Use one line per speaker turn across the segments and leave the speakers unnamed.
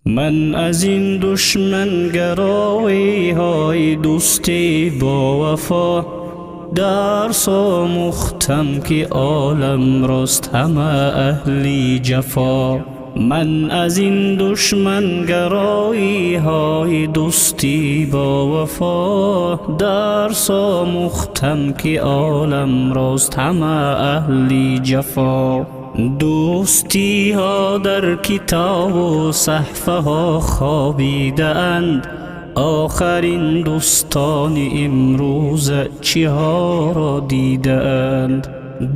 من از این دشمن گرایی های دوستی با وفا درس آموختم که عالم راست همه اهلی جفا. من از این دشمن گرایی های دوستی با وفا درس آموختم که عالم راست همه اهلی جفا. دوستی ها در کتاب و صحفه ها خوابیده اند، آخرین دوستان امروز چه ها را دیده اند.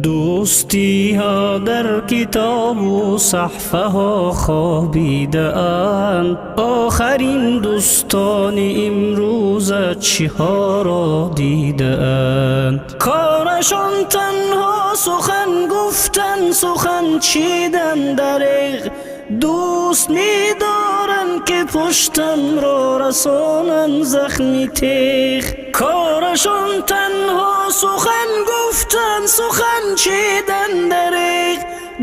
دوستی ها در کتاب و صحفه ها خوابیده اند، آخرین دوستان امروز چه ها را دیده اند. کارشان تنها سخن گفتن، سخن چیدن دریغ، دوست می دارن که پشتم را رسانن زخمی تیغ. کارشان تنها سخن گفتن، سخن چیدن دریغ،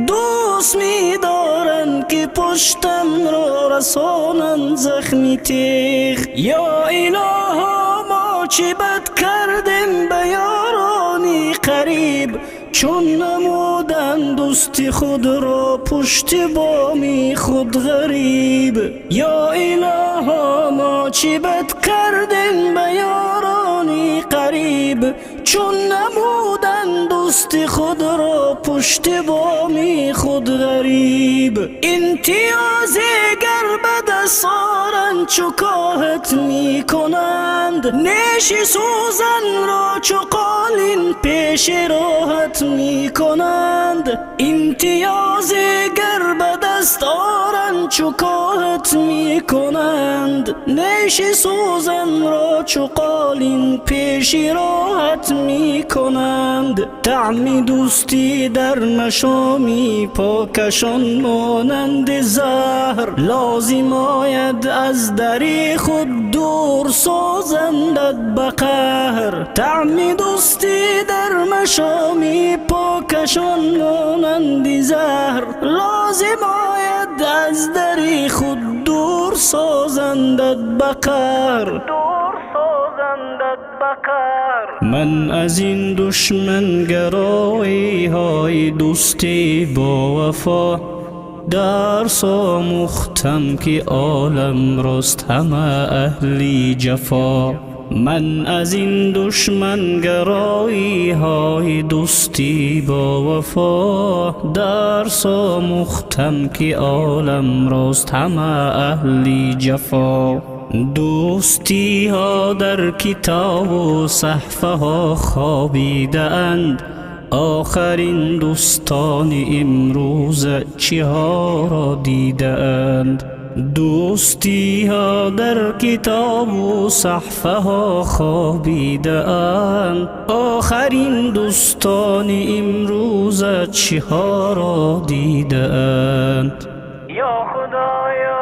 دوست می دارن که پشتم را رسانن زخمی تیغ. یا الها ما چه بد کردیم به یارانی قریب، چون نمودن دوست خود را پشت بامی خود غریب. یا الها ما چه بد کردیم به یارانی قریب، چون نمودن دوست خود را پشت بامی خود غریب. امتیازی گر به دست آرند چو کاهت می کنند، نیش سوزن را چو قالین پیش راحت می کنند. امتیازی گر به دست آرند چو کاهت می کنند، نیش سوزن را چو قالین پیش راحت می کنند. طعم دوستی در مشامی پاکشان مانند زهر، لازم آید از دری خود دور سازندت به قهر. طعم دوستی در مشامی پاکشان مانند زهر، لازم آید از دری خود دور سازندت به قهر. من از این دشمن گرایی های دوستی با وفا درس آموختم که عالم راست همه اهلی جفا. من از این دشمن گرایی های دوستی با وفا درس آموختم که عالم راست همه اهلی جفا. دوستی ها در کتاب و صحفه ها خوابیده اند، آخرین دوستان امروز چه ها را دیده اند. دوستی ها در کتاب و صحفه ها خوابیده اند، آخرین دوستان امروز چه ها را دیده اند. یا خدایا